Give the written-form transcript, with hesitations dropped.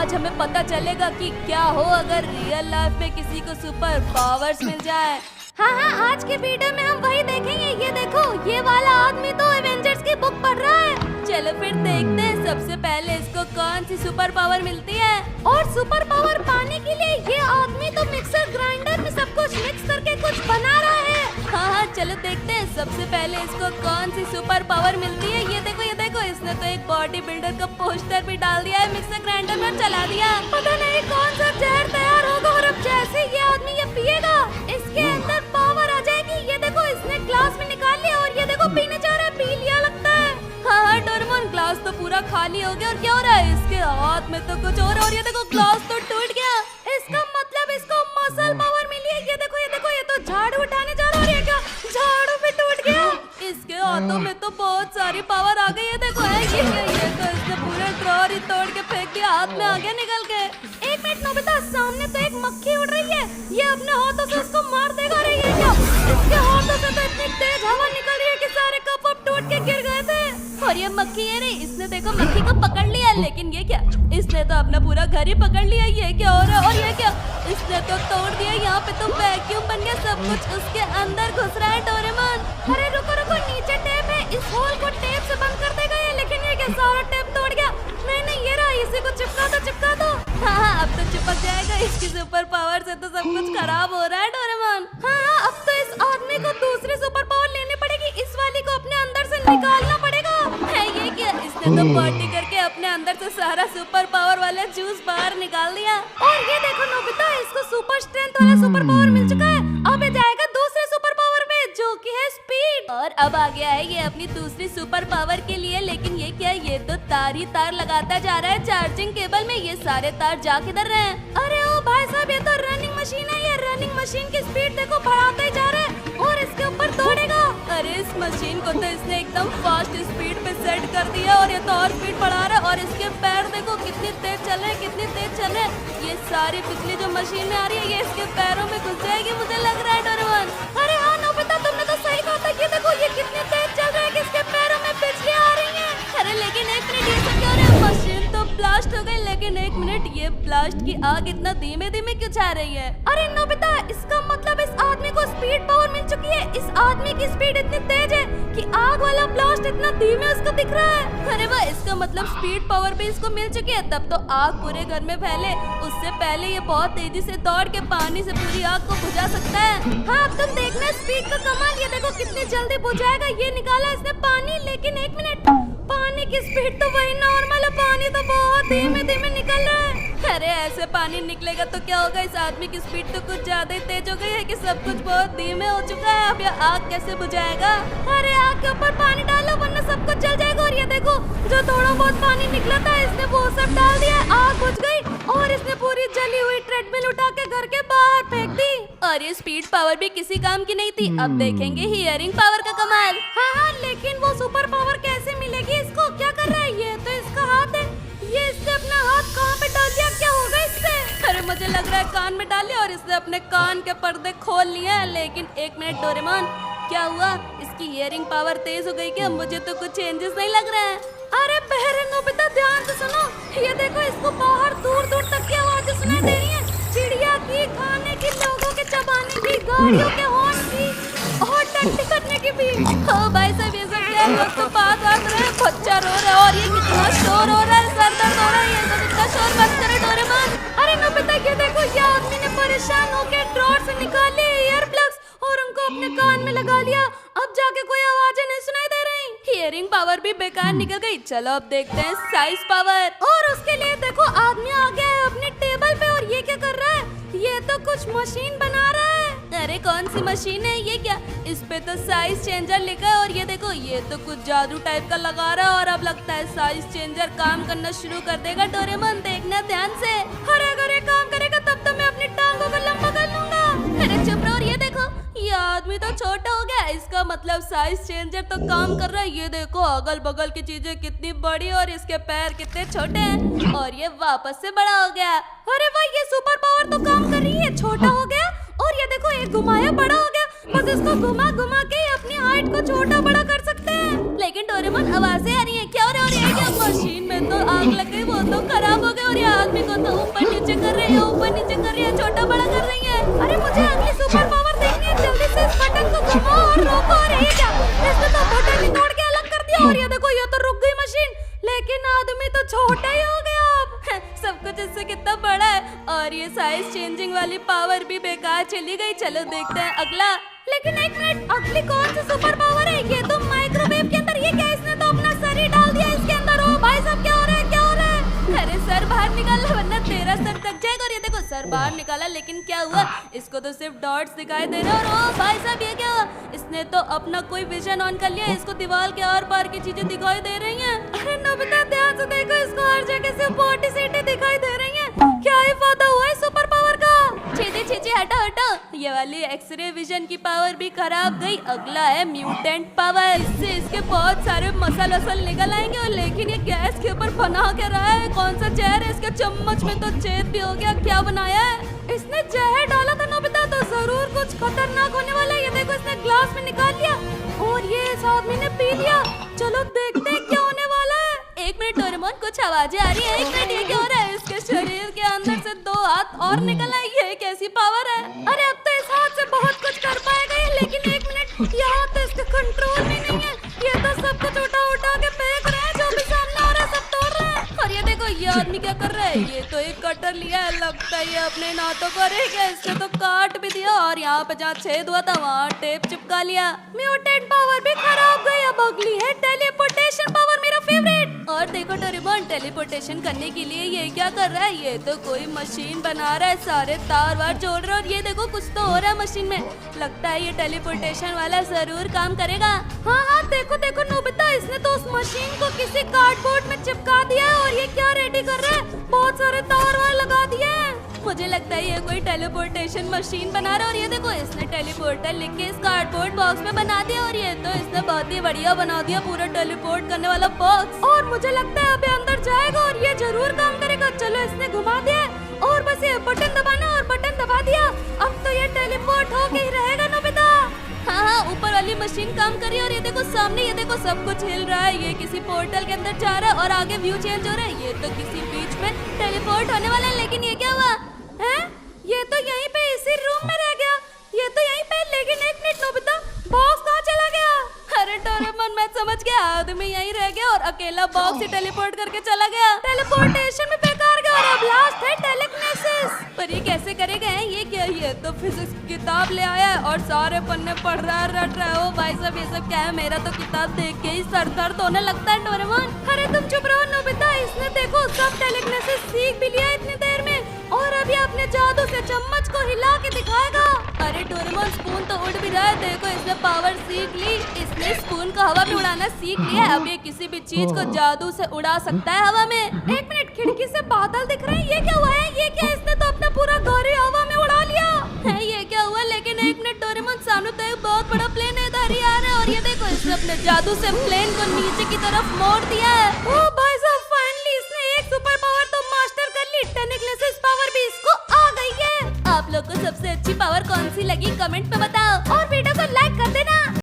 आज हमें पता चलेगा कि क्या हो अगर रियल लाइफ में किसी को सुपर पावर्स मिल जाए। हाँ, आज के वीडियो में हम वही देखेंगे। ये देखो, ये वाला आदमी तो एवेंजर्स की बुक पढ़ रहा है। चलो फिर देखते हैं सबसे पहले इसको कौन सी सुपर पावर मिलती है। और सुपर पावर पाने के लिए ये आदमी तो मिक्सर ग्राइंडर में सब कुछ मिक्स करके कुछ बना रहा है। हाँ, चलो देखते हैं सबसे पहले इसको कौन सी सुपर पावर मिलती है। ये देखो, इसने तो एक बॉडी बिल्डर का पोस्टर भी डाल दिया है मिक्सर ग्राइंडर में, चला दिया। पता नहीं कौन सा जहर तैयार होगा और अब जैसे ये आदमी ये पिएगा इसके अंदर पावर आ जाएगी। ये देखो, इसने ग्लास में निकाल लिया और ये देखो पीने जा रहा है, पी लिया लगता है। हाँ, डोरेमोन ग्लास तो पूरा खाली हो गया और क्या हो रहा है इसके हाथ में तो कुछ और ये देखो ग्लास तो टूट गया। इसका मतलब इसको मसल पावर मिली है। ये देखो, ये तो झाड़ू उठाने जा रहा है और ये क्या झाड़ू भी टूट गया। इसके हाथों में तो बहुत सारी पावर आ गई है। देखो ये तो इसने पूरा ड्रॉर ही तोड़ के फेंक दिया, हाथ में आ गया निकल के। एक मिनट नोबिता, सामने तो एक मक्खी उड़ रही है, ये अपने हाथों से उसको मार देगा। रे ये क्या, इसके हाथों से तो इतनी तेज हवा निकल रही है कि सारे कप टूट के गिर गए थे। और ये मक्खी है रे, इसने देखो मक्खी को पकड़ लिया, लेकिन ये क्या, इसने तो अपना पूरा घर ही पकड़ लिया। ये क्या हो रहा है और ये क्या, इसने तो तोड़ दिया। यहाँ पे तो वैक्यूम बन गया, सब कुछ उसके अंदर घुस रहा है। डोरेमोन अरे रुको, नीचे टेप है, इस होल को टेप से बंद कर देगा ये। लेकिन ये क्या, सारा टेप तोड़ गया। नहीं, ये रहा, इसी को चिपका दो। हाँ, अब तो चिपक जाएगा। इसकी सुपर पावर से तो सब कुछ खराब हो रहा है डोरेमोन। हाँ, अब तो इस आदमी को दूसरी सुपर पावर लेनी पड़ेगी, इस वाली को अपने अंदर से निकालना पड़ेगा। है ये क्या, इसने तो पार्टी करके अपने अंदर से सारा सुपर पावर वाला जूस बाहर निकाल दिया। और ये देखो नोबिता, इसको सुपर स्ट्रेंथ वाला सुपर पावर मिल चुका है। अब ये जाएगा दूसरे सुपर पावर में, जो कि है स्पीड। और अब आ गया है ये अपनी दूसरी सुपर पावर के लिए। लेकिन ये क्या, ये तो तार ही तार लगाता जा रहा है चार्जिंग केबल में। ये सारे तार जा किधर रहे हैं? अरे ओ भाई साहब, ये तो रनिंग मशीन है। ये रनिंग मशीन की स्पीड देखो बढ़ाता ही जा रहा है और इसके ऊपर दौड़ेगा। अरे इस मशीन को तो इसने एकदम फास्ट स्पीड पे सेट कर दिया और ये तो और स्पीड बढ़ा रहा है। और इसके पैर देखो कितनी तेज चल रहे हैं, ये सारी बिजली जो मशीन में आ रही है ये इसके पैरों में घुस जाएगी, मुझे लग रहा है डोरेमोन। अरे हाँ नोबिता, तुमने तो सही कहा था। ये देखो, ये कितनी तेज चल रहा है कि इसके पैरों में बिजली आ रही है। अरे लेकिन एक मिनट, ये सब क्या हो रहा है? मशीन तो ब्लास्ट हो गई, लेकिन एक मिनट, ये ब्लास्ट की आग इतना धीमे धीमे क्यों छा रही है? अरे नोबिता, इसका मतलब इस आदमी को स्पीड पावर मिल चुकी है। इस आदमी की स्पीड इतनी तेज है कि आग वाला ब्लास्ट इतना धीमे उसको दिख रहा है। अरे वाह, इसका मतलब स्पीड पावर भी इसको मिल चुकी है। तब तो आग पूरे घर में फैले उससे पहले ये बहुत तेजी से दौड़ के पानी से पूरी आग को बुझा सकता है। हाँ, अब तुम देखना स्पीड का कमाल। ये देखो कितनी जल्दी बुझाएगा। ये निकाला इसने पानी, लेकिन एक मिनट, पानी की स्पीड तो वही नॉर्मल है, पानी तो बहुत धीमे धीमे निकल रहा है। अरे ऐसे पानी निकलेगा तो क्या होगा? इस आदमी की स्पीड तो कुछ ज्यादा ही तेज हो गई है कि सब कुछ बहुत धीमे हो चुका है। अब यह आग कैसे बुझाएगा? अरे आग के ऊपर पानी डालो वरना सब कुछ जल जाएगा। और ये देखो, जो थोड़ा बहुत पानी निकला था इसने वो सब डाल दिया, आग बुझ गई और इसने पूरी जली हुई ट्रेडमिल उठा के घर के बाहर फेंक दी। और ये स्पीड पावर भी किसी काम की नहीं थी। अब देखेंगे हियरिंग पावर का कमाल। हाँ, लेकिन वो सुपर पावर कैसे मिलेगी इसको? क्या कर रहा है ये? तो इसका हाथ है, ये इसने अपना हाथ कहाँ पे डाल दिया? क्या होगा इससे? अरे मुझे लग रहा है कान में डाल लिया और इसने अपने कान के पर्दे खोल लिए हैं। लेकिन एक मिनट डोरेमोन, क्या हुआ? इसकी हियरिंग पावर तेज हो गई क्या? मुझे तो कुछ चेंजेस नहीं लग रहे हैं। अरे बहरे नोबिता, ध्यान से सुनो। ये देखो, इसको बाहर दूर दूर तक की आवाजें सुनाई दे रही है। चिड़िया की, खाने की, लोगों के चबाने की, गाड़ियों के हॉर्न की और टट्टी करने की भी। ओ भाई साहब, ये सब क्या है? लोग तो बात रहे हैं, बच्चा रो रहा है और ये कितना शोर हो रहा है, सर दर्द हो रहा है। ये सब इतना शोर मत करे डोरेमोन। अरे नोबिता, ये देखो, ये आदमी ने परेशान होकर ड्रॉर से निकाले ईयर प्लग्स और उनको अपने कान में लगा लिया। अब जाके कोई आवाजें नहीं सुनाई दे रही। हियरिंग पावर भी बेकार निकल गई। चलो अब देखते हैं साइज पावर। और उसके लिए देखो, आदमी आ गया है अपने टेबल पे और ये क्या कर रहा है? ये तो कुछ मशीन बना रहा है। अरे कौन सी मशीन है ये? क्या, इस पे तो साइज चेंजर लिखा है और ये देखो, ये तो कुछ जादू टाइप का लगा रहा है और अब लगता है साइज चेंजर काम करना शुरू कर देगा। डोरेमोन देखना ध्यान से। अरे अगर ये काम करेगा तब तो मैं अपनी टांगों को लंबा कर लूंगा। अरे चुप रहो। और ये देखो, ये आदमी तो छोटा हो गया, इसका मतलब साइज चेंजर तो काम कर रहा है। ये देखो, अगल बगल की चीजें कितनी बड़ी और इसके पैर कितने छोटे हैं और ये वापस से बड़ा हो गया। अरे वाह, ये सुपर पावर तो काम कर रही है। छोटा हो गया और ये देखो, एक घुमाया बड़ा हो गया। बस इसको घुमा घुमा के अपनी हाइट को छोटा बड़ा कर सकते हैं। लेकिन डोरेमोन, आवाजें आ रही है, क्या हो रहा है? क्या मशीन में तो आग लग गई, वो तो खराब हो गई और ये आदमी को तो ऊपर नीचे कर रही है, ऊपर नीचे कर रही है, छोटा बड़ा कर रही है। अरे मुझे अगली सुपर पावर देखनी है, जल्दी से इस बटन को घुमाओ और रोको। और ये क्या, इसने तो बटन ही तोड़ के अलग कर दिया। और ये देखो, ये तो रुक गई मशीन, लेकिन आदमी तो छोटा ही हो गया अब। सब कुछ इससे कितना बड़ा है। और ये साइज चेंजिंग वाली पावर भी बेकार चली गई। चलो देखते हैं अगला। लेकिन एक मिनट, अगली कौन सी सुपर पावर है? ये तो माइक्रोवेव के अंदर, ये क्या, इसने तो अपना सर ही डाल दिया इसके अंदर। ओ भाई साहब, क्या हो रहा है, क्या हो रहा है? अरे सर बाहर निकालना, वरना तेरा सर तक जाएगा। और ये देखो, सर बाहर निकाला, लेकिन क्या हुआ, इसको तो सिर्फ डॉट्स दिखाई दे रहे हैं। और ओ भाई साहब, ये क्या हुआ? इसने तो अपना कोई विजन ऑन कर लिया, इसको दीवार के आर पार की चीजें दिखाई दे रही हैं। अरे नोबिता, ध्यान से देखो, इसको हर जगह से पोटी सीटें दिखाई दे रही हैं। क्या ही फायदा हुआ है सुपर पावर का? छीछे हटो हटो, ये वाली एक्सरे विजन की पावर भी खराब गई। अगला है म्यूटेंट पावर। इससे इसके बहुत सारे मसल वसल निकल आएंगे। और लेकिन ये गैस के ऊपर बना के रहा है, कौन सा जहर है? इसके चम्मच में तो छेद भी हो गया। क्या बनाया है इसने? जहर डाला था नोबिता, तो जरूर कुछ खतरनाक होने वाला है। ये देखो, इसने ग्लास में निकाल लिया और ये इस आदमी ने पी लिया। चलो देखते हैं क्या होने वाला है। एक मिनट डोरेमोन, कुछ आवाजें आ रही है। एक मिनट, ये क्या हो रहा है? इसके शरीर के अंदर से 2 हाथ और निकल आए। ये कैसी पावर है? अरे अब तो इस हाथ से बहुत कुछ कर पाएगा ये। लेकिन एक मिनट, यहाँ तो इसके कंट्रोल में नहीं है। ये तो सब कुछ उठा के फेंक रहे हैं, जो भी सामने आ रहा है सब तोड़ रहा है। और ये देखो, ये आदमी क्या कर रहा है? ये तो एक कटर लिया है, लगता है ये अपने नातों को। अरे क्या, इसने तो काट भी दिया। और यहाँ पे जहाँ छेद हुआ था वहाँ टेप चिपका लिया। म्यूटेंट पावर भी खराब गई। अब अगली है टेलीपोर्टेशन पावर, मेरा फेवरेट। और देखो डोरेमोन, टेलीपोर्टेशन करने के लिए ये क्या कर रहा है? ये तो कोई मशीन बना रहा है, सारे तार वार जोड़ रहा है। और ये देखो, कुछ तो हो रहा है मशीन में। लगता है ये टेलीपोर्टेशन वाला जरूर काम करेगा। हाँ हाँ, देखो देखो नोबिता, इसने तो उस मशीन को किसी कार्डबोर्ड में चिपका दिया है। और ये क्या रेडी कर रहा है? बहुत सारे तार वार लगा दिए हैं। मुझे लगता है ये कोई टेलीपोर्टेशन मशीन बना रहा है। और ये देखो, इसने टेलीपोर्टर लिख के इस कार्डबोर्ड बॉक्स में बना दिया। और ये तो इसने बहुत ही बढ़िया बना दिया, पूरा टेलीपोर्ट करने वाला बॉक्स। और मुझे लगता है अभी अंदर जाएगा और ये जरूर काम करेगा। चलो, इसने घुमा दिया और बस ये बटन दबाना, और बटन दबा दिया। अब तो ये टेलीपोर्ट होके ही रहेगा नोबिता। हाँ, ऊपर वाली मशीन काम कर रही है। और ये देखो सामने, ये देखो सब कुछ हिल रहा है। ये किसी पोर्टल के अंदर जा रहा है और आगे व्यू चेंज हो रहा है। ये तो किसी बीच में टेलीपोर्ट होने वाला है। लेकिन ये क्या हुआ है? ये तो यहीं पे इसी रूम में रह गया। ये तो यहीं पे। लेकिन एक मिनट नोबिता, बॉक्स कहाँ चला गया? अरे डोरेमोन, मैं समझ गया, आदमी यहीं रह गया और अकेला बॉक्स ही टेलीपोर्ट करके चला गया। टेलीपोर्टेशन में बेकार गया। और अब लास्ट है टेलेकिनेसिस। पर ये कैसे करेगा? ये क्या? ये तो फिजिक्स की किताब ले आया है और सारे पन्ने पढ़ रहा है, रट रहा है। ओ भाई साहब, ये सब क्या है? मेरा तो किताब देख के ही सर दर्द होने लगता है डोरेमोन। अरे तुम चुप रहो नोबिता, इसने देखो सब टेलेकिनेसिस सीख भी लिया इतनी देर में। और अभी अपने जादू से चम्मच को हिला के दिखाएगा। अरे डोरेमोन, स्पून तो उड़ भी रहा है। देखो, इसने पावर सीख ली। इसने स्पून को हवा में उड़ाना सीख लिया है। अब ये किसी भी चीज को जादू से उड़ा सकता है हवा में। एक मिनट, खिड़की से बादल दिख रहे हैं। ये क्या हुआ है? ये क्या? इसने तो अपना पूरा घर ही हवा में उड़ा लिया है। ये क्या हुआ? लेकिन एक मिनट डोरेमोन, सामने तो एक बहुत बड़ा प्लेन इधर ही आ रहा है। और ये देखो, इसने अपने जादू से प्लेन को नीचे की तरफ मोड़ दिया है। ओ